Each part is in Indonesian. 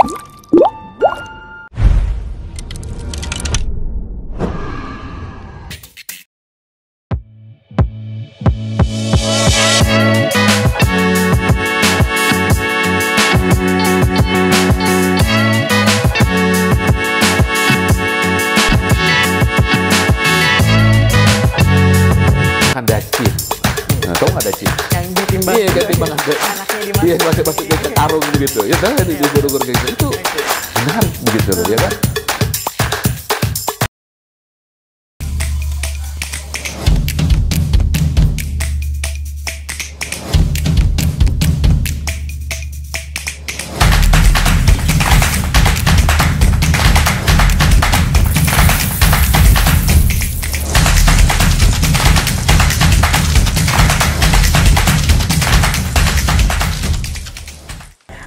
Dacin. Nah, tahu nggak dacin? Yang ditimbang. Iya, kayak timbangan. Anaknya dimasak. Iya, masuk ke karung begitu. Ya, tahu nggak di burung kayak gitu? Itu menarik begitu, ya kan?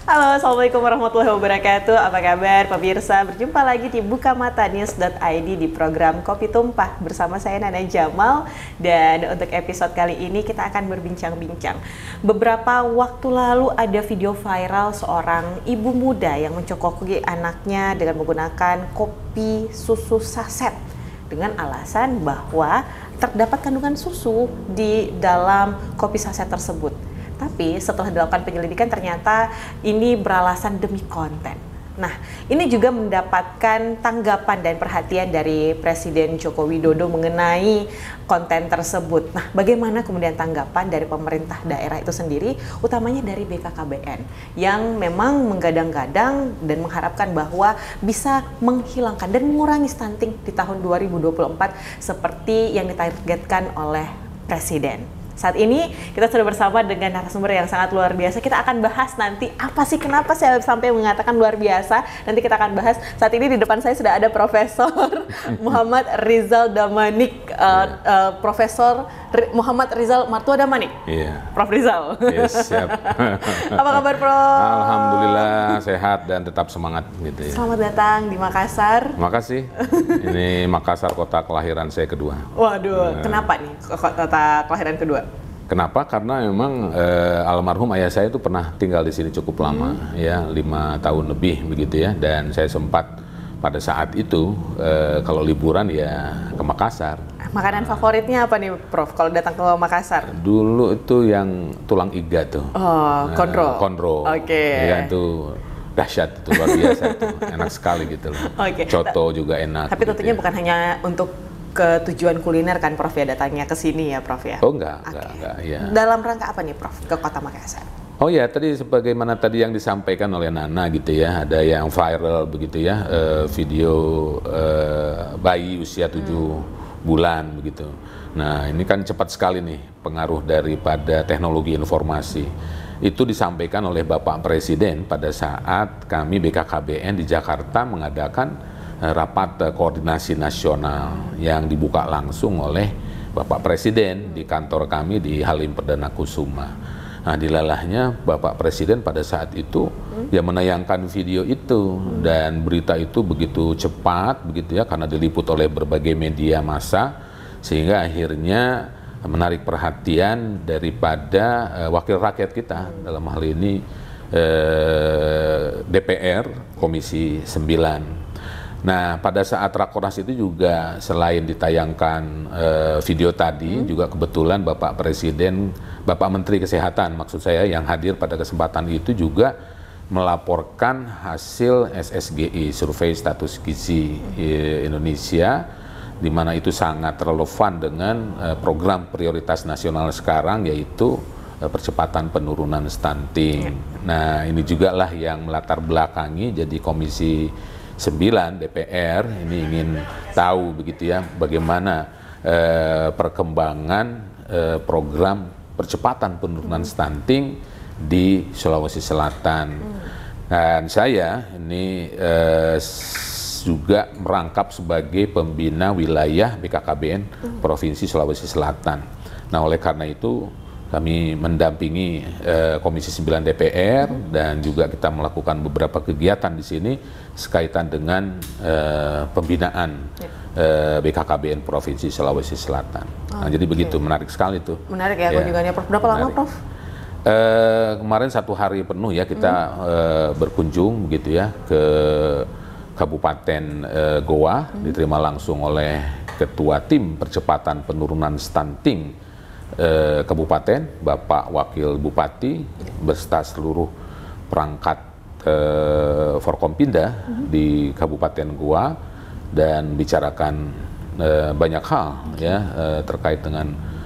Halo, Assalamualaikum warahmatullahi wabarakatuh. Apa kabar pemirsa? Berjumpa lagi di bukamatanews.id di program Kopi Tumpah bersama saya Nana Jamal. Dan untuk episode kali ini kita akan berbincang-bincang. Beberapa waktu lalu ada video viral seorang ibu muda yang mencokoki anaknya dengan menggunakan kopi susu saset dengan alasan bahwa terdapat kandungan susu di dalam kopi saset tersebut. Tapi setelah dilakukan penyelidikan ternyata ini beralasan demi konten. Nah, ini juga mendapatkan tanggapan dan perhatian dari Presiden Joko Widodo mengenai konten tersebut. Nah, bagaimana kemudian tanggapan dari pemerintah daerah itu sendiri, utamanya dari BKKBN, yang memang menggadang-gadang dan mengharapkan bahwa bisa menghilangkan dan mengurangi stunting di tahun 2024 seperti yang ditargetkan oleh Presiden. Saat ini kita sudah bersama dengan narasumber yang sangat luar biasa. Kita akan bahas nanti apa sih, kenapa saya sampai mengatakan luar biasa. Nanti kita akan bahas. Saat ini di depan saya sudah ada Profesor Muhammad Rizal Damanik, Profesor Muhammad Rizal Martua Damanik. Iya. Prof Rizal. Yes, siap. Apa kabar, Prof? Alhamdulillah sehat dan tetap semangat gitu ya. Selamat datang di Makassar. Makasih. Ini Makassar, kota kelahiran saya kedua. Waduh, kenapa nih kota kelahiran kedua? Kenapa? Karena memang almarhum ayah saya itu pernah tinggal di sini cukup lama, ya 5 tahun lebih begitu ya. Dan saya sempat pada saat itu kalau liburan ya ke Makassar. Makanan favoritnya apa nih, Prof? Kalau datang ke Makassar? Dulu itu yang tulang iga tuh. Oh, kondro. Kondro. Oke. Ya itu dahsyat, itu luar biasa itu, enak sekali gitu loh. Oke. Coto juga enak. Tapi tentunya gitu ya. bukan hanya untuk ke tujuan kuliner kan, Prof, ya, datangnya ke sini ya, Prof, ya? Oh enggak, ya. Dalam rangka apa nih, Prof, ke Kota Makassar? Oh ya, tadi sebagaimana tadi yang disampaikan oleh Nana gitu ya, ada yang viral begitu ya, video bayi usia 7 bulan begitu. Nah, ini kan cepat sekali nih pengaruh daripada teknologi informasi. Itu disampaikan oleh Bapak Presiden pada saat kami BKKBN di Jakarta mengadakan rapat koordinasi nasional yang dibuka langsung oleh Bapak Presiden di kantor kami di Halim Perdana Kusuma. Nah, dilalahnya Bapak Presiden pada saat itu ya menayangkan video itu, dan berita itu begitu cepat begitu ya, karena diliput oleh berbagai media massa sehingga akhirnya menarik perhatian daripada wakil rakyat kita, dalam hal ini DPR Komisi 9. Nah, pada saat rakornas itu juga selain ditayangkan video tadi, juga kebetulan Bapak Presiden, Bapak Menteri Kesehatan maksud saya yang hadir pada kesempatan itu juga melaporkan hasil SSGI, Survei Status Gizi Indonesia, di mana itu sangat relevan dengan program prioritas nasional sekarang, yaitu percepatan penurunan stunting. Nah, ini juga lah yang melatar belakangi jadi Komisi 9 DPR ini ingin tahu begitu ya bagaimana perkembangan program percepatan penurunan stunting di Sulawesi Selatan. Dan saya ini juga merangkap sebagai pembina wilayah BKKBN Provinsi Sulawesi Selatan. Nah, oleh karena itu kami mendampingi Komisi 9 DPR dan juga kita melakukan beberapa kegiatan di sini sekaitan dengan pembinaan BKKBN Provinsi Sulawesi Selatan. Nah, jadi begitu, menarik sekali tuh. Menarik ya kunjungannya, Prof. Berapa lama, Prof? Kemarin 1 hari penuh ya kita berkunjung begitu ya ke Kabupaten Goa, diterima langsung oleh Ketua Tim Percepatan Penurunan Stunting Kabupaten, Bapak Wakil Bupati, beserta seluruh perangkat Forkompinda di Kabupaten Goa, dan bicarakan banyak hal ya terkait dengan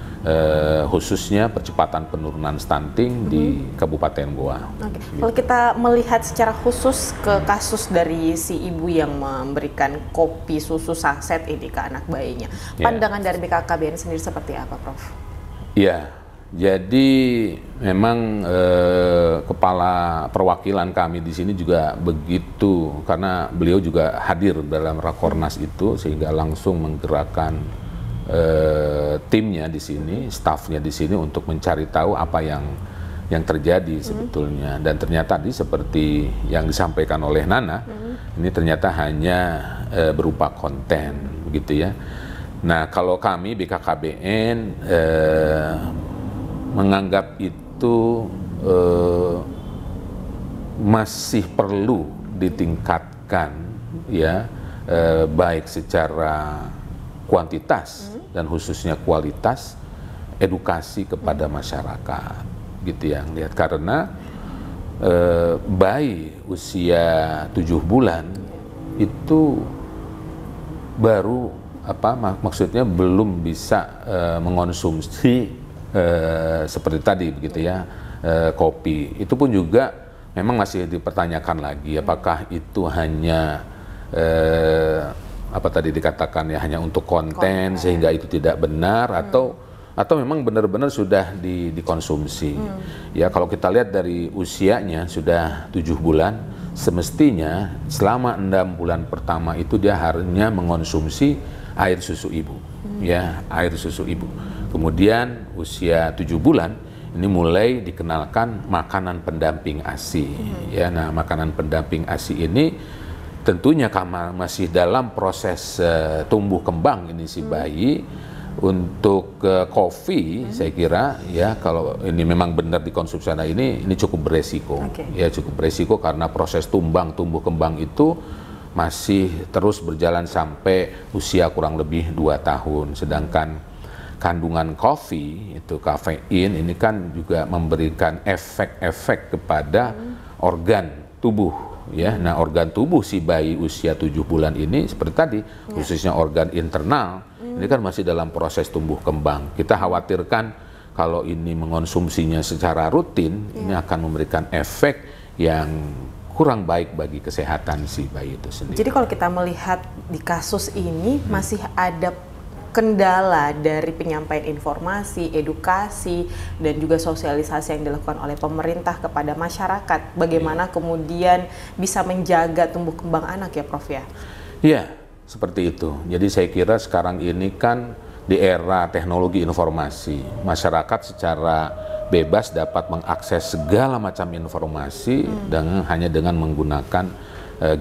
khususnya percepatan penurunan stunting di Kabupaten Goa. Oke. Kalau kita melihat secara khusus ke kasus dari si ibu yang memberikan kopi susu saset ini ke anak bayinya, pandangan dari BKKBN sendiri seperti apa, Prof? Ya, jadi memang kepala perwakilan kami di sini juga begitu, karena beliau juga hadir dalam Rakornas itu, sehingga langsung menggerakkan timnya di sini, stafnya di sini untuk mencari tahu apa yang terjadi sebetulnya. Dan ternyata tadi seperti yang disampaikan oleh Nana, ini ternyata hanya berupa konten, begitu ya. Nah, kalau kami BKKBN menganggap itu masih perlu ditingkatkan, ya, baik secara kuantitas dan khususnya kualitas edukasi kepada masyarakat, gitu yang lihat, karena bayi usia 7 bulan itu baru maksudnya belum bisa mengonsumsi seperti tadi begitu ya, kopi. Itu pun juga memang masih dipertanyakan lagi apakah itu hanya tadi dikatakan ya hanya untuk konten sehingga itu tidak benar, atau memang benar-benar sudah dikonsumsi. Ya, kalau kita lihat dari usianya sudah 7 bulan, semestinya selama 6 bulan pertama itu dia hanya mengonsumsi air susu ibu, ya, air susu ibu. Kemudian usia 7 bulan ini mulai dikenalkan makanan pendamping ASI, ya. Nah, makanan pendamping ASI ini tentunya masih dalam proses tumbuh kembang ini si bayi. Untuk kopi, saya kira ya kalau ini memang benar dikonsumsi ini cukup beresiko, ya cukup beresiko, karena proses tumbuh kembang itu masih terus berjalan sampai usia kurang lebih 2 tahun. Sedangkan kandungan kopi itu kafein ini kan juga memberikan efek-efek kepada organ tubuh. Ya, nah organ tubuh si bayi usia 7 bulan ini seperti tadi, khususnya organ internal, ini kan masih dalam proses tumbuh kembang. Kita khawatirkan kalau ini mengonsumsinya secara rutin, ini akan memberikan efek yang kurang baik bagi kesehatan si bayi itu sendiri. Jadi kalau kita melihat di kasus ini masih ada kendala dari penyampaian informasi, edukasi, dan juga sosialisasi yang dilakukan oleh pemerintah kepada masyarakat. Bagaimana kemudian bisa menjaga tumbuh kembang anak ya, Prof ya? Iya, seperti itu. Jadi saya kira sekarang ini kan di era teknologi informasi, masyarakat secara bebas dapat mengakses segala macam informasi hanya dengan menggunakan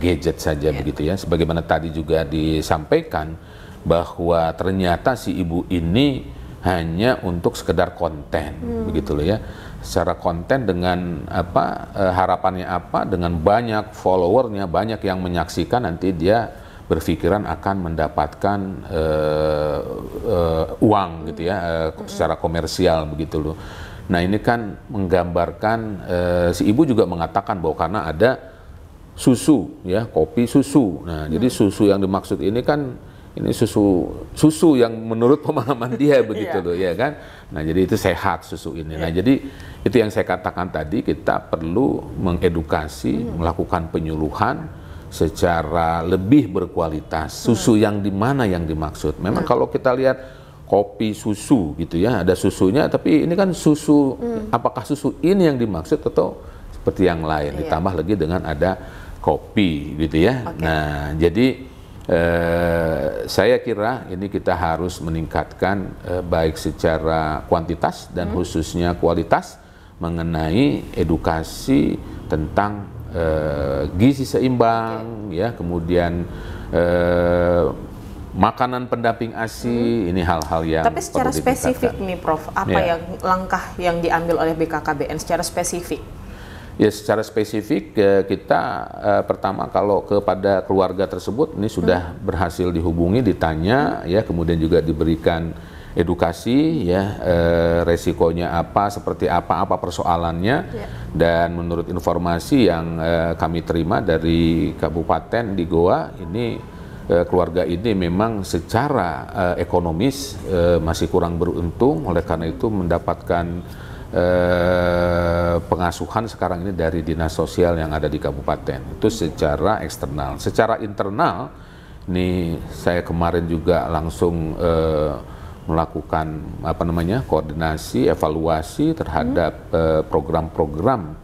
gadget saja, begitu ya. Sebagaimana tadi juga disampaikan, bahwa ternyata si ibu ini hanya untuk sekedar konten, begitu loh ya. Secara konten dengan harapannya dengan banyak followernya, banyak yang menyaksikan, nanti dia berpikiran akan mendapatkan uang gitu ya, secara komersial begitu loh. Nah, ini kan menggambarkan si ibu juga mengatakan bahwa karena ada susu ya, kopi susu. Nah, jadi susu yang dimaksud ini kan ini susu yang menurut pemahaman dia begitu loh ya kan. Nah, jadi itu sehat susu ini. Nah, jadi itu yang saya katakan tadi, kita perlu mengedukasi, melakukan penyuluhan secara lebih berkualitas. Susu yang di mana yang dimaksud. Memang kalau kita lihat kopi susu gitu ya, ada susunya, tapi ini kan susu, apakah susu ini yang dimaksud atau seperti yang lain. Ditambah lagi dengan ada kopi gitu ya. Nah, jadi saya kira ini kita harus meningkatkan baik secara kuantitas dan khususnya kualitas mengenai edukasi tentang gizi seimbang, ya, kemudian Makanan pendamping ASI ini hal-hal yang Tapi secara perlu spesifik ditingkatkan. nih Prof, apa Ya. yang langkah yang diambil oleh BKKBN secara spesifik? Ya, secara spesifik kita pertama kalau kepada keluarga tersebut ini sudah berhasil dihubungi, ditanya, ya, kemudian juga diberikan edukasi, ya, resikonya apa, seperti apa persoalannya, dan menurut informasi yang kami terima dari Kabupaten di Goa ini. Keluarga ini memang secara ekonomis masih kurang beruntung, oleh karena itu mendapatkan pengasuhan sekarang ini dari dinas sosial yang ada di kabupaten. Itu secara eksternal. Secara internal, ini saya kemarin juga langsung melakukan koordinasi, evaluasi terhadap program-program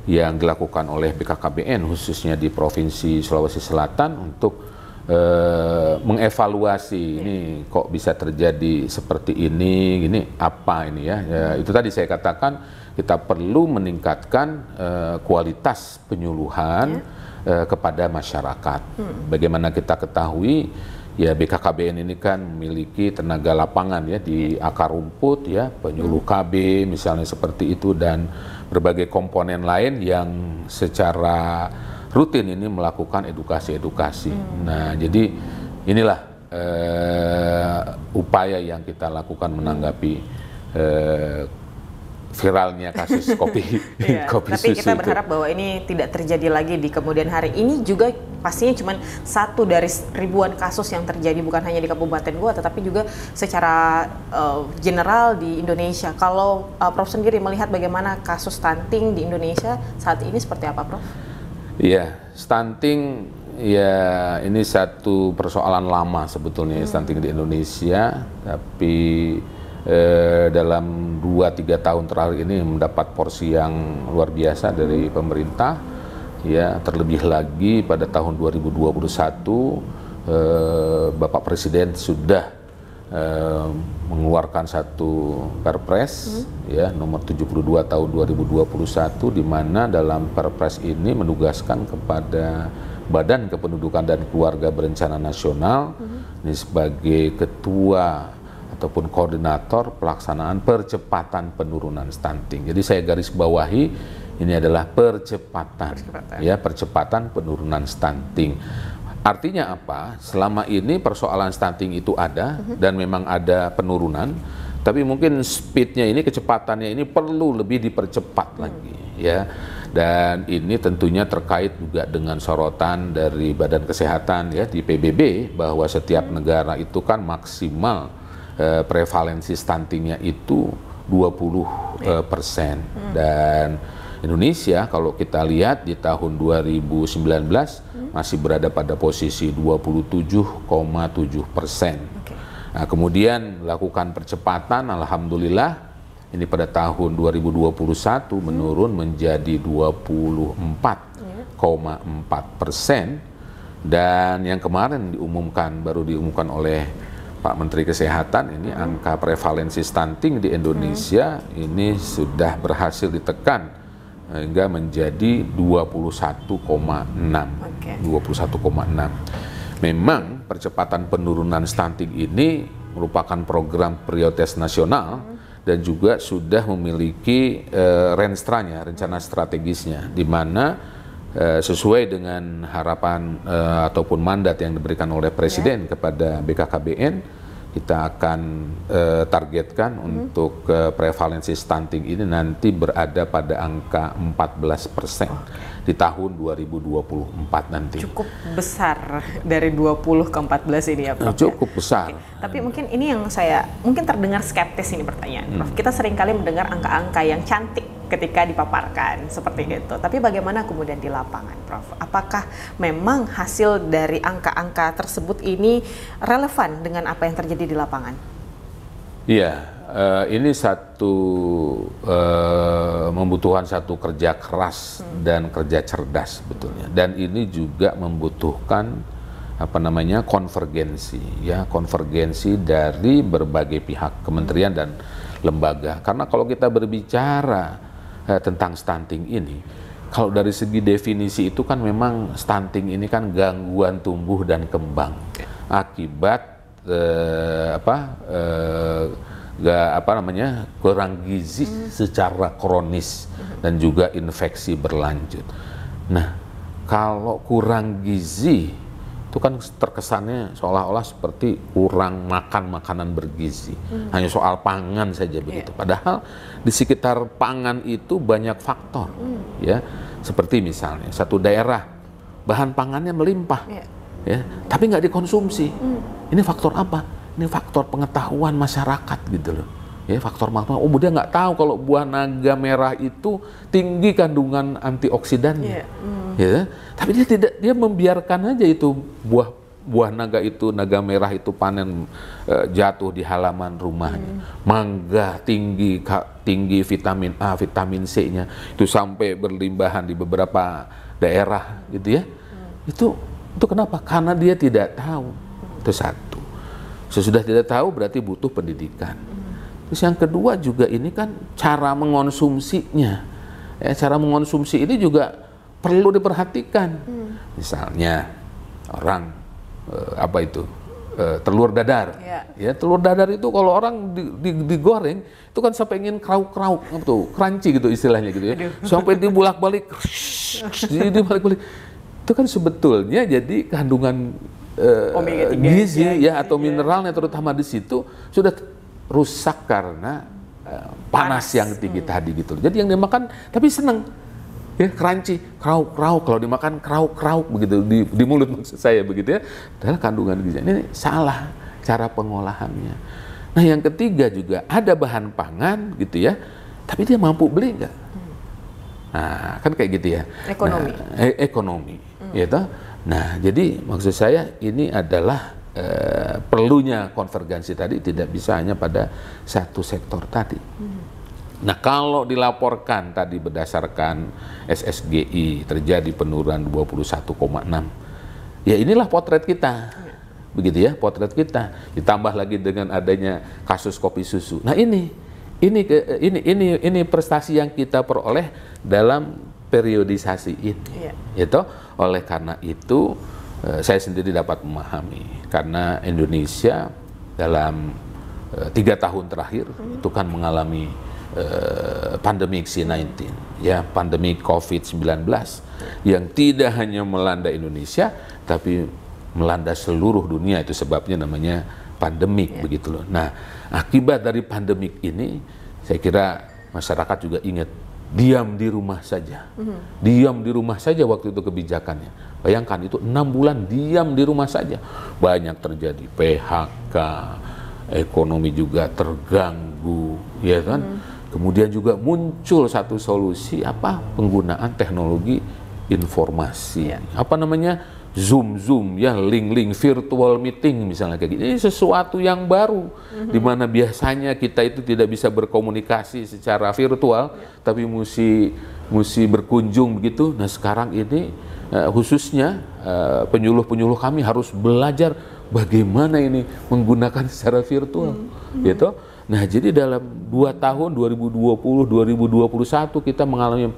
yang dilakukan oleh BKKBN khususnya di Provinsi Sulawesi Selatan untuk mengevaluasi ini kok bisa terjadi seperti ini, apa ini ya. Itu tadi saya katakan kita perlu meningkatkan kualitas penyuluhan kepada masyarakat. Bagaimana kita ketahui ya BKKBN ini kan memiliki tenaga lapangan ya di akar rumput ya, penyuluh KB misalnya seperti itu, dan berbagai komponen lain yang secara rutin ini melakukan edukasi-edukasi. Nah, jadi inilah upaya yang kita lakukan menanggapi viralnya kasus kopi kopi tapi susu kita itu. berharap bahwa ini tidak terjadi lagi di kemudian hari. Ini juga pastinya cuma satu dari ribuan kasus yang terjadi bukan hanya di Kabupaten Goa, tetapi juga secara general di Indonesia. Kalau Prof sendiri melihat bagaimana kasus stunting di Indonesia saat ini seperti apa, Prof? Iya, stunting ya ini satu persoalan lama sebetulnya stunting di Indonesia, tapi dalam 2-3 tahun terakhir ini mendapat porsi yang luar biasa dari pemerintah. Ya, terlebih lagi pada tahun 2021 Bapak Presiden sudah mengeluarkan satu Perpres ya nomor 72 tahun 2021, di mana dalam Perpres ini menugaskan kepada Badan Kependudukan dan Keluarga Berencana Nasional ini sebagai ketua ataupun koordinator pelaksanaan percepatan penurunan stunting. Jadi saya garis bawahi ini adalah percepatan. Ya, percepatan penurunan stunting. Artinya apa? Selama ini persoalan stunting itu ada dan memang ada penurunan, tapi mungkin speednya ini, kecepatannya ini perlu lebih dipercepat lagi, ya. Dan ini tentunya terkait juga dengan sorotan dari Badan Kesehatan ya di PBB bahwa setiap negara itu kan maksimal prevalensi stuntingnya itu 20%, dan Indonesia kalau kita lihat di tahun 2019 masih berada pada posisi 27,7%. Nah, kemudian lakukan percepatan, alhamdulillah ini pada tahun 2021 menurun menjadi 24,4%, dan yang kemarin baru diumumkan oleh Pak Menteri Kesehatan ini angka prevalensi stunting di Indonesia ini sudah berhasil ditekan hingga menjadi 21,6. 21,6. Memang percepatan penurunan stunting ini merupakan program prioritas nasional dan juga sudah memiliki renstranya, rencana strategisnya, di mana sesuai dengan harapan ataupun mandat yang diberikan oleh Presiden kepada BKKBN, kita akan targetkan untuk prevalensi stunting ini nanti berada pada angka 14% di tahun 2024 nanti. Cukup besar dari 20 ke 14 ini ya, Prof. Cukup besar. Oke. Tapi mungkin ini yang saya mungkin terdengar skeptis ini pertanyaan, Prof. Kita seringkali mendengar angka-angka yang cantik ketika dipaparkan seperti itu. Tapi bagaimana kemudian di lapangan, Prof? Apakah memang hasil dari angka-angka tersebut ini relevan dengan apa yang terjadi di lapangan? Iya, ini membutuhkan satu kerja keras dan kerja cerdas sebetulnya. Dan ini juga membutuhkan konvergensi dari berbagai pihak, kementerian dan lembaga. Karena kalau kita berbicara tentang stunting ini, kalau dari segi definisi itu kan memang stunting ini kan gangguan tumbuh dan kembang akibat kurang gizi secara kronis dan juga infeksi berlanjut. Nah, kalau kurang gizi itu kan terkesannya seolah-olah seperti kurang makan makanan bergizi. Hanya soal pangan saja begitu. Padahal di sekitar pangan itu banyak faktor, ya. Seperti misalnya satu daerah bahan pangannya melimpah, ya, tapi nggak dikonsumsi. Ini faktor apa? Ini faktor pengetahuan masyarakat gitu loh. Ya, faktor pengetahuan. Oh, dia nggak tahu kalau buah naga merah itu tinggi kandungan antioksidannya. Ya, tapi dia membiarkan aja itu buah naga merah itu panen jatuh di halaman rumahnya. Mangga tinggi vitamin A, vitamin C-nya itu sampai berlimbahan di beberapa daerah gitu ya. Itu kenapa? Karena dia tidak tahu. Itu satu. Sesudah tidak tahu berarti butuh pendidikan. Terus yang kedua juga ini kan cara mengonsumsinya. Ya, cara mengonsumsi ini juga perlu diperhatikan. Misalnya orang telur dadar. Ya, telur dadar itu kalau orang digoreng itu kan sampai ingin krauk-krauk, crunchy gitu istilahnya gitu ya. Sampai dibulak-balik, dibalik-balik. Itu kan sebetulnya jadi kandungan gizi ya atau mineralnya terutama di situ sudah rusak karena panas yang tinggi tadi gitu. Jadi yang dimakan tapi senang, ya crunchy, krauk-krauk, kalau dimakan krauk-krauk begitu di mulut maksud saya begitu ya. Adalah kandungan gizi ini salah cara pengolahannya. Nah yang ketiga juga ada bahan pangan gitu ya, tapi dia mampu beli nggak? Nah kan kayak gitu ya. Ekonomi. Nah, ekonomi, gitu. Nah, jadi maksud saya ini adalah perlunya konvergensi tadi tidak bisa hanya pada satu sektor tadi. Nah, kalau dilaporkan tadi berdasarkan SSGI terjadi penurunan 21,6, ya inilah potret kita, begitu ya, potret kita. Ditambah lagi dengan adanya kasus kopi susu. Nah, ini prestasi yang kita peroleh dalam periodisasi ini, gitu. Oleh karena itu saya sendiri dapat memahami karena Indonesia dalam 3 tahun terakhir itu kan mengalami pandemi C-19, ya, pandemi COVID-19 yang tidak hanya melanda Indonesia tapi melanda seluruh dunia. Itu sebabnya namanya pandemik, begitu loh. Nah, akibat dari pandemik ini saya kira masyarakat juga ingat diam di rumah saja. Diam di rumah saja waktu itu kebijakannya. Bayangkan itu 6 bulan diam di rumah saja. Banyak terjadi PHK, ekonomi juga terganggu, ya kan? Kemudian juga muncul satu solusi penggunaan teknologi informasi. Apa namanya? Zoom, ya, link virtual meeting misalnya kayak gitu. Ini sesuatu yang baru di mana biasanya kita itu tidak bisa berkomunikasi secara virtual, tapi mesti berkunjung begitu. Nah, sekarang ini khususnya penyuluh kami harus belajar bagaimana ini menggunakan secara virtual, gitu. Nah, jadi dalam 2 tahun 2020-2021 kita mengalami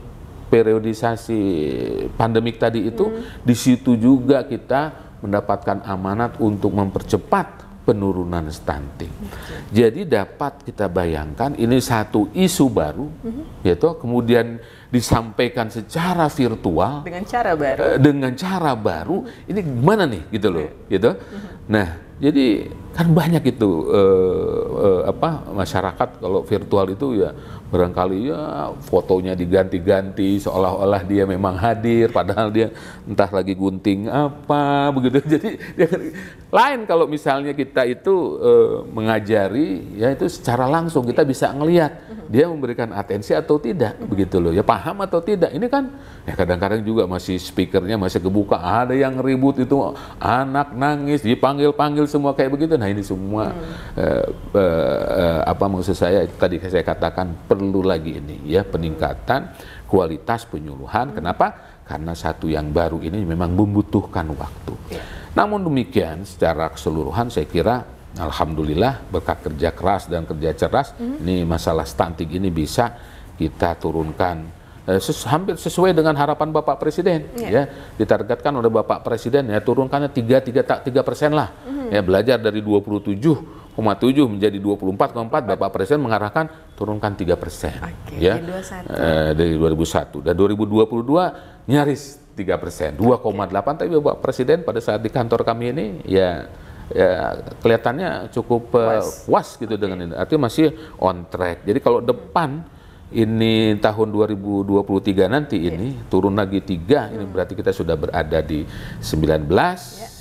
periodisasi pandemik tadi itu, di situ juga kita mendapatkan amanat untuk mempercepat penurunan stunting. Jadi dapat kita bayangkan ini satu isu baru, yaitu kemudian disampaikan secara virtual dengan cara baru. Ini gimana nih, gitu loh, gitu. Nah, jadi kan banyak itu masyarakat kalau virtual itu ya barangkali ya fotonya diganti-ganti seolah-olah dia memang hadir padahal dia entah lagi gunting apa begitu. Jadi lain kalau misalnya kita itu mengajari ya itu secara langsung kita bisa ngelihat dia memberikan atensi atau tidak begitu loh, ya paham atau tidak. Ini kan ya kadang-kadang juga masih speakernya masih kebuka, ada yang ribut itu anak nangis dipanggil-panggil semua kayak begitu. Nah ini semua maksud saya tadi saya katakan perlu lagi ini ya peningkatan kualitas penyuluhan. Kenapa? Karena satu yang baru ini memang membutuhkan waktu. Namun demikian secara keseluruhan saya kira alhamdulillah berkat kerja keras dan kerja cerdas ini masalah stunting ini bisa kita turunkan hampir sesuai dengan harapan Bapak Presiden, ya ditargetkan oleh Bapak Presiden ya turunkannya 3% lah, ya belajar dari 27,7 menjadi 24,4, Bapak Presiden mengarahkan turunkan 3%, ya dari 2001 dan 2022 nyaris 3%, 2,8, tapi Bapak Presiden pada saat di kantor kami ini ya kelihatannya cukup puas gitu dengan ini, artinya masih on track. Jadi kalau depan ini tahun 2023 nanti ini turun lagi 3, ini berarti kita sudah berada di 19,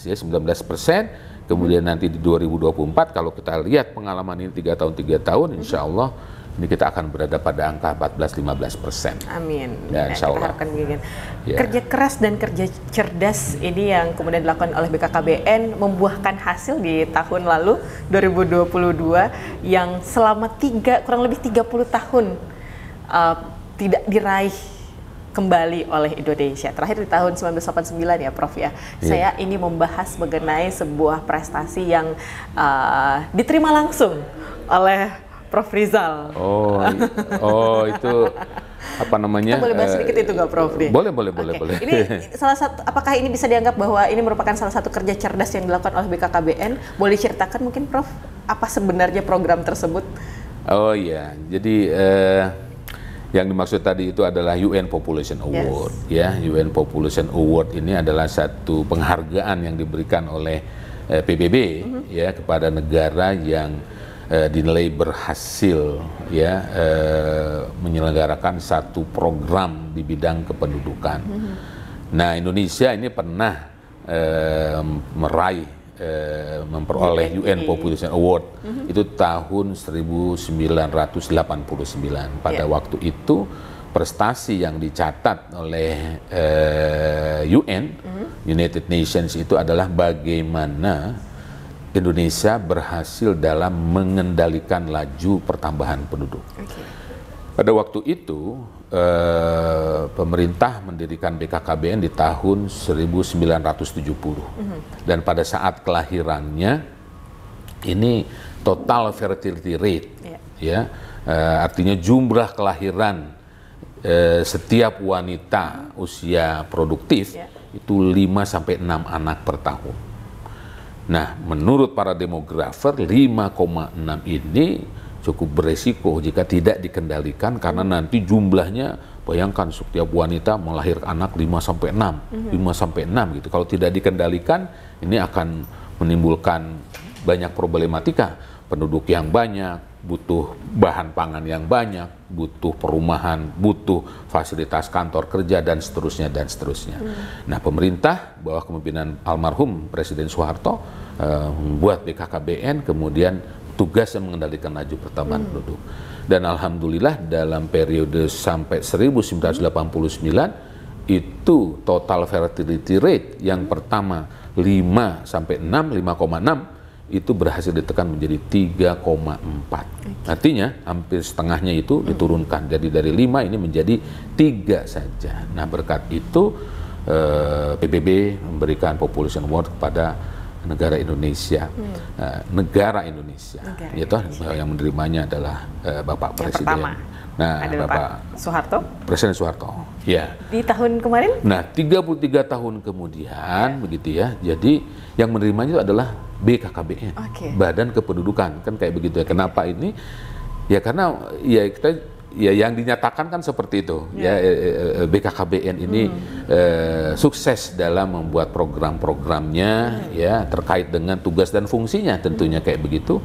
ya 19%. Kemudian nanti di 2024 kalau kita lihat pengalaman ini 3 tahun, insya Allah ini kita akan berada pada angka 14-15%. Amin. Ya, insya Allah. Kita harapkan begini. Kerja keras dan kerja cerdas ini yang kemudian dilakukan oleh BKKBN membuahkan hasil di tahun lalu 2022 yang selama kurang lebih 30 tahun tidak diraih kembali oleh Indonesia. Terakhir di tahun 1989 ya Prof ya. Saya ini membahas mengenai sebuah prestasi yang diterima langsung oleh Prof Rizal. Oh itu apa namanya? Kita boleh bahas sedikit itu nggak Prof? Boleh. Ini salah satu, apakah ini bisa dianggap bahwa ini merupakan salah satu kerja cerdas yang dilakukan oleh BKKBN? Boleh ceritakan mungkin Prof, apa sebenarnya program tersebut? Oh iya, jadi yang dimaksud tadi itu adalah UN Population Award, ya. UN Population Award ini adalah satu penghargaan yang diberikan oleh PBB ya kepada negara yang dinilai berhasil ya menyelenggarakan satu program di bidang kependudukan. Nah, Indonesia ini pernah meraih memperoleh UN Population Award itu tahun 1989. Pada waktu itu prestasi yang dicatat oleh UN, United Nations itu adalah bagaimana Indonesia berhasil dalam mengendalikan laju pertambahan penduduk. Pada waktu itu pemerintah mendirikan BKKBN di tahun 1970 dan pada saat kelahirannya ini total fertility rate ya artinya jumlah kelahiran setiap wanita usia produktif itu 5-6 anak per tahun. Nah, menurut para demografer 5,6 ini cukup beresiko jika tidak dikendalikan karena nanti jumlahnya, bayangkan setiap wanita melahirkan anak 5-6 gitu. Kalau tidak dikendalikan ini akan menimbulkan banyak problematika, penduduk yang banyak, butuh bahan pangan yang banyak, butuh perumahan, butuh fasilitas kantor kerja dan seterusnya. Nah, pemerintah bawah kepemimpinan almarhum Presiden Soeharto membuat BKKBN, kemudian tugasnya mengendalikan laju pertambahan penduduk. Dan alhamdulillah dalam periode sampai 1989 itu total fertility rate yang pertama 5,6 itu berhasil ditekan menjadi 3,4. Artinya hampir setengahnya itu diturunkan. Jadi dari 5 ini menjadi 3 saja. Nah, berkat itu PBB memberikan Population Award kepada negara Indonesia, yaitu yang menerimanya adalah Bapak Presiden. Nah, Bapak Soeharto, Presiden Soeharto, ya. Di tahun kemarin? Nah, 33 tahun kemudian, begitu ya. Jadi yang menerimanya itu adalah BKKBN, Badan Kependudukan, kan kayak begitu ya. Kenapa ini? Ya karena ya kita yang dinyatakan kan seperti itu ya, BKKBN ini sukses dalam membuat program-programnya ya terkait dengan tugas dan fungsinya tentunya kayak begitu,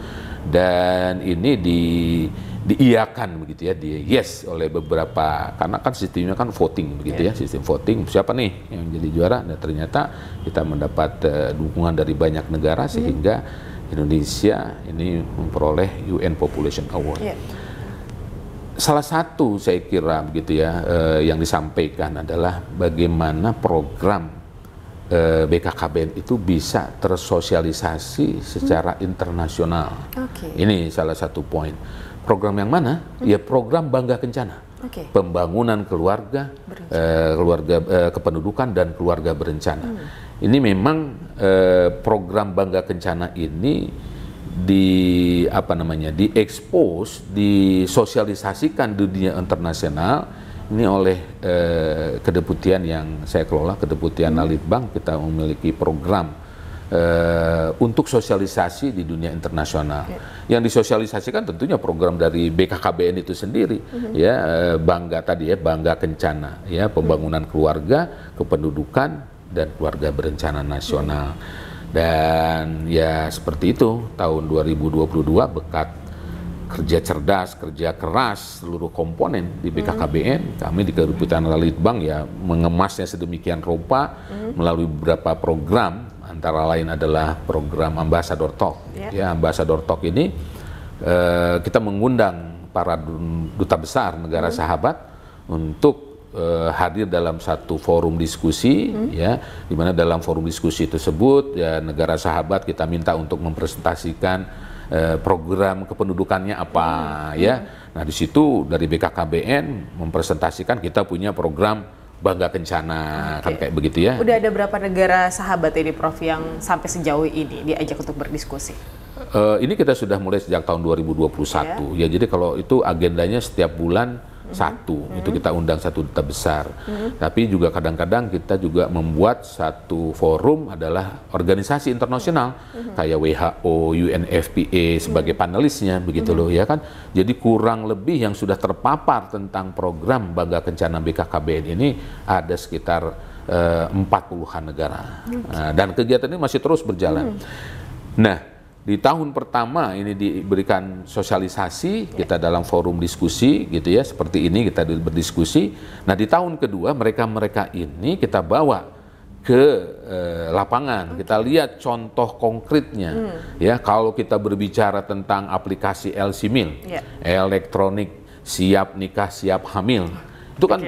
dan ini diiyakan begitu ya, yes oleh beberapa, karena kan sistemnya kan voting begitu ya, sistem voting siapa nih yang jadi juara, dan ternyata kita mendapat dukungan dari banyak negara sehingga Indonesia ini memperoleh UN Population Award. Salah satu saya kira begitu ya yang disampaikan adalah bagaimana program BKKBN itu bisa tersosialisasi secara internasional. Ini salah satu poin. Program yang mana? Ya program Bangga Kencana. Pembangunan keluarga, kependudukan dan keluarga berencana. Ini memang program Bangga Kencana ini diekspos, disosialisasikan di dunia internasional ini oleh kedeputian yang saya kelola, kedeputian Litbang, kita memiliki program untuk sosialisasi di dunia internasional. Yang disosialisasikan tentunya program dari BKKBN itu sendiri, ya, Bangga tadi ya, Bangga Kencana, ya, pembangunan keluarga, kependudukan dan keluarga berencana nasional. Dan ya seperti itu, tahun 2022 berkat kerja cerdas, kerja keras seluruh komponen di BKKBN, kami di Kedeputian Litbang ya mengemasnya sedemikian rupa melalui beberapa program, antara lain adalah program Ambassador Talk. Ya, Ambassador Talk ini kita mengundang para duta besar negara sahabat untuk hadir dalam satu forum diskusi, ya, di mana dalam forum diskusi tersebut ya negara sahabat kita minta untuk mempresentasikan program kependudukannya apa, ya. Nah, di situ dari BKKBN mempresentasikan kita punya program Bangga Kencana, kan kayak begitu ya. Udah ada berapa negara sahabat ini, Prof, yang sampai sejauh ini diajak untuk berdiskusi? Ini kita sudah mulai sejak tahun 2021, ya. Jadi kalau itu agendanya setiap bulan satu, itu kita undang satu duta besar. Tapi juga kadang-kadang kita juga membuat satu forum adalah organisasi internasional kayak WHO, UNFPA sebagai panelisnya, begitu loh, ya kan. Jadi kurang lebih yang sudah terpapar tentang program Bangga Kencana BKKBN ini ada sekitar 40-an negara. Dan kegiatan ini masih terus berjalan. Nah, di tahun pertama ini diberikan sosialisasi, kita dalam forum diskusi gitu ya, seperti ini kita berdiskusi. Nah, di tahun kedua mereka-mereka ini kita bawa ke lapangan, kita lihat contoh konkretnya. Ya, kalau kita berbicara tentang aplikasi LC-Mil, elektronik siap nikah siap hamil, itu kan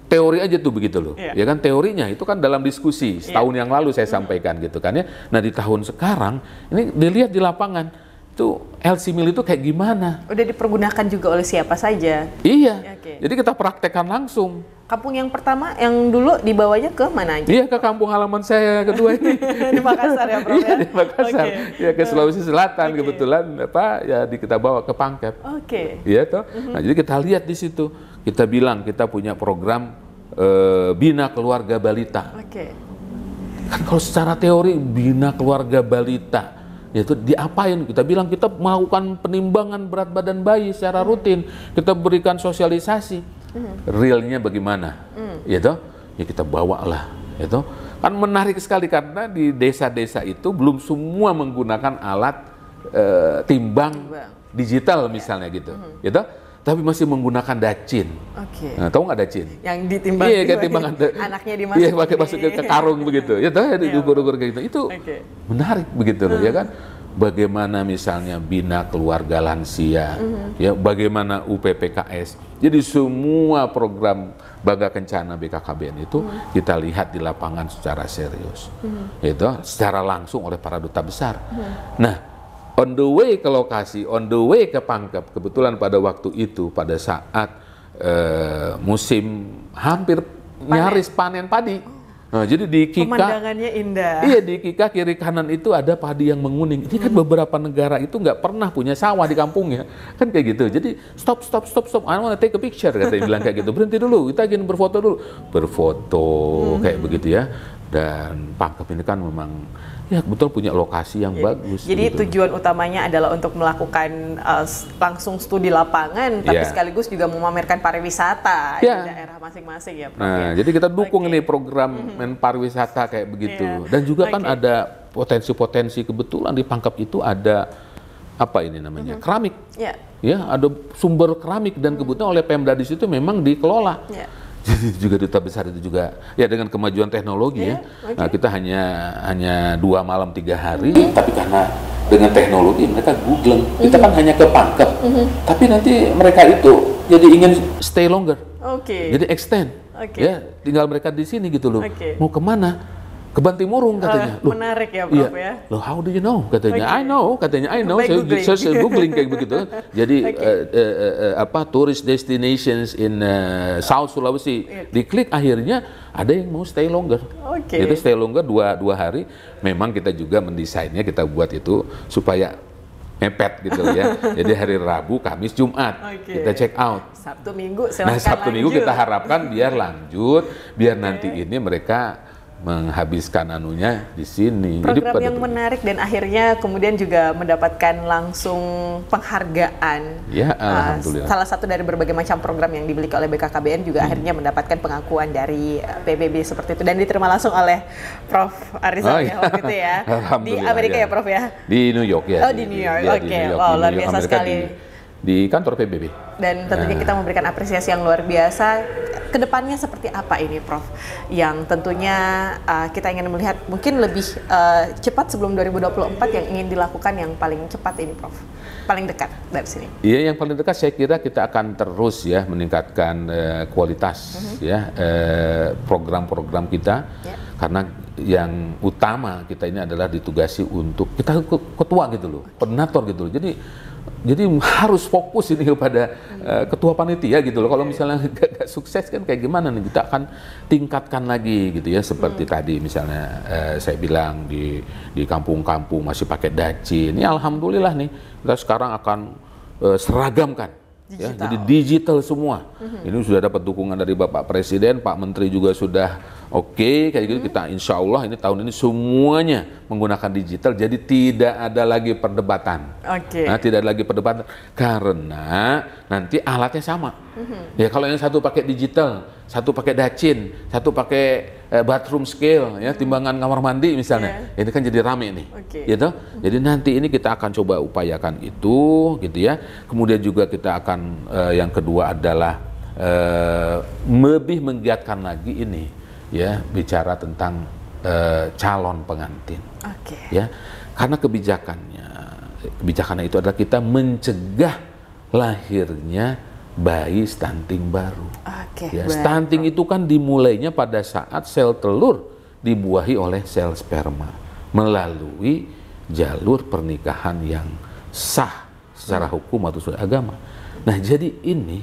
teori aja tuh begitu loh, ya kan, teorinya itu kan dalam diskusi setahun yang lalu saya sampaikan gitu kan ya. Nah, di tahun sekarang ini dilihat di lapangan itu LC-Mil itu kayak gimana? Udah dipergunakan juga oleh siapa saja? Iya, jadi kita praktekkan langsung. Kampung yang pertama, yang dulu dibawanya ke mana aja? Iya, ke kampung halaman saya kedua ini. Di Makassar ya, Prof? Iya, di Makassar. Ya, ke Sulawesi Selatan kebetulan apa ya kita bawa ke Pangkep. Iya toh. Nah, jadi kita lihat di situ. Kita bilang kita punya program Bina Keluarga Balita. Kan kalau secara teori Bina Keluarga Balita yaitu diapain? Kita bilang kita melakukan penimbangan berat badan bayi secara rutin. Kita berikan sosialisasi. Realnya bagaimana? Gitu? Ya kita bawalah. Gitu? Kan menarik sekali karena di desa-desa itu belum semua menggunakan alat timbang digital misalnya gitu. Gitu? Tapi masih menggunakan dacin. Nah, tahu nggak dacin? Yang ditimbang. Iya, kayak timbangan. Anaknya dimasukin. Iya, pakai masuk ke karung begitu. Ya, tahu ya, diukur-ukur kayak gitu. Itu menarik begitu loh, ya kan? Bagaimana misalnya bina keluarga lansia, ya, bagaimana UPPKS. Jadi semua program Bangga Kencana BKKBN itu kita lihat di lapangan secara serius, itu secara langsung oleh para duta besar. Nah, on the way ke lokasi, on the way ke Pangkep, kebetulan pada waktu itu pada saat musim hampir nyaris panen padi. Nah, jadi di Kika, pemandangannya indah. Iya, di Kika kiri kanan itu ada padi yang menguning. Ini kan beberapa negara itu nggak pernah punya sawah di kampungnya, kan kayak gitu. Jadi stop. I want to take a picture, katanya bilang kayak gitu. Berhenti dulu, kita ingin berfoto dulu. Berfoto kayak begitu ya. Dan Pangkep ini kan memang ya betul punya lokasi yang bagus. Jadi gitu. Tujuan utamanya adalah untuk melakukan langsung studi lapangan, tapi sekaligus juga memamerkan pariwisata di daerah masing-masing ya, Prof. Nah, jadi kita dukung ini program pariwisata kayak begitu. Dan juga kan ada potensi-potensi, kebetulan di Pangkep itu ada apa ini namanya keramik. Ya, ada sumber keramik dan kebetulan oleh Pemda di situ memang dikelola. Jadi juga duta besar itu juga ya dengan kemajuan teknologi ya. Nah, kita hanya 2 malam 3 hari, tapi karena dengan teknologi mereka googling. Kita kan hanya ke Pangkep, tapi nanti mereka itu jadi ingin stay longer. Jadi extend. Ya, tinggal mereka di sini gitu loh. Mau kemana? Ke Bantimurung katanya. Loh, menarik ya, Prof, ya. Loh, how do you know? Katanya, I know. Saya googling kayak begitu. Jadi tourist destinations in South Sulawesi. Diklik akhirnya ada yang mau stay longer. Itu stay longer 2 hari. Memang kita juga mendesainnya, kita buat itu supaya mepet gitu ya. Jadi hari Rabu, Kamis, Jumat kita check out. Sabtu Minggu silahkan Nah Sabtu Minggu lanjut. kita harapkan biar lanjut, biar nanti ini mereka menghabiskan anunya di sini. Program yang menarik dan akhirnya kemudian juga mendapatkan langsung penghargaan. Ya, alhamdulillah. Salah satu dari berbagai macam program yang dimiliki oleh BKKBN juga akhirnya mendapatkan pengakuan dari PBB seperti itu dan diterima langsung oleh Prof. Arizal ya waktu itu ya. Di Amerika ya Prof ya? Di New York ya. Oh di New York, oke. Wow, luar biasa sekali. Di kantor PBB. Dan tentunya kita memberikan apresiasi yang luar biasa. Kedepannya seperti apa ini, Prof? Yang tentunya kita ingin melihat mungkin lebih cepat sebelum 2024 yang ingin dilakukan yang paling cepat ini, Prof. Paling dekat dari sini. Iya, yang paling dekat saya kira kita akan terus ya meningkatkan kualitas ya program-program kita karena yang utama kita ini adalah ditugasi untuk kita ketua gitu loh, koordinator gitu loh. Jadi harus fokus ini kepada ketua panitia gitu loh. Kalau misalnya gak sukses kan kayak gimana nih? Kita akan tingkatkan lagi gitu ya. Seperti tadi misalnya saya bilang di kampung-kampung masih pakai dacin. Ini alhamdulillah nih kita sekarang akan seragamkan. Ya, jadi digital semua. Ini sudah dapat dukungan dari Bapak Presiden, Pak Menteri juga sudah oke, kayak gitu. Kita insya Allah ini tahun ini semuanya menggunakan digital, jadi tidak ada lagi perdebatan. Nah, tidak ada lagi perdebatan karena nanti alatnya sama. Ya kalau yang satu pakai digital, satu pakai dacin, satu pakai bathroom scale, ya timbangan kamar mandi misalnya, ini kan jadi rame nih, gitu. Jadi nanti ini kita akan coba upayakan itu, gitu ya. Kemudian juga kita akan yang kedua adalah lebih menggiatkan lagi ini, ya bicara tentang calon pengantin, ya. Karena kebijakannya itu adalah kita mencegah lahirnya bayi stunting baru. Ya, stunting itu kan dimulainya pada saat sel telur dibuahi oleh sel sperma melalui jalur pernikahan yang sah secara hukum atau sesuai agama. Nah, jadi ini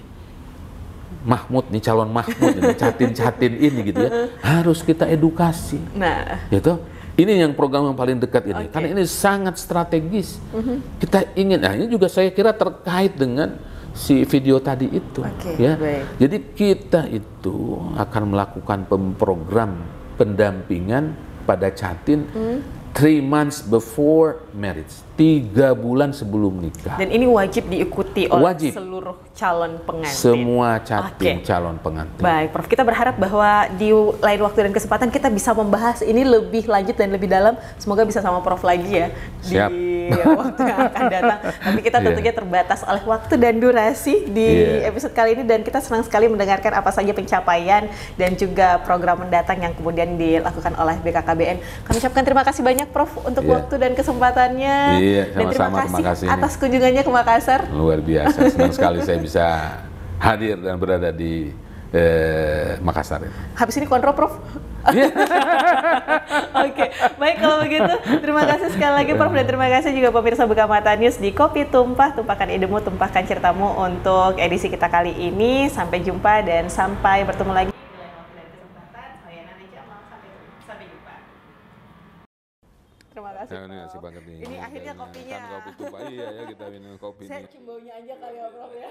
Mahmud nih, calon Mahmud ini, catin-catin ini gitu ya, harus kita edukasi. Nah, gitu. Ini yang program yang paling dekat ini, karena ini sangat strategis. Kita ingin, nah ini juga saya kira terkait dengan si video tadi itu, ya. Jadi kita itu akan melakukan program pendampingan pada catin 3 months before marriage, 3 bulan sebelum nikah. Dan ini wajib diikuti oleh seluruh calon pengantin. Semua catin calon pengantin. Baik, Prof. Kita berharap bahwa di lain waktu dan kesempatan kita bisa membahas ini lebih lanjut dan lebih dalam. Semoga bisa sama Prof lagi ya. Siap. Di waktu yang akan datang. Tapi kita tentunya terbatas oleh waktu dan durasi di episode kali ini, dan kita senang sekali mendengarkan apa saja pencapaian dan juga program mendatang yang kemudian dilakukan oleh BKKBN. Kami ucapkan terima kasih banyak Prof untuk waktu dan kesempatannya. Dan terima kasih atas kunjungannya ke Makassar. Luar biasa, senang sekali saya bisa hadir dan berada di Makassar. Habis ini kontrol Prof. Oke, baik kalau begitu. Terima kasih sekali lagi Prof, dan terima kasih juga pemirsa Buka Mata News di Kopi Tumpah, tumpahkan idemu, tumpahkan ceritamu untuk edisi kita kali ini. Sampai jumpa dan sampai bertemu lagi. Terima kasih. Ini akhirnya kopinya. Kan kopi tumpah, iya ya kita minum kopi. Saya cium baunya aja kali ya Prof ya.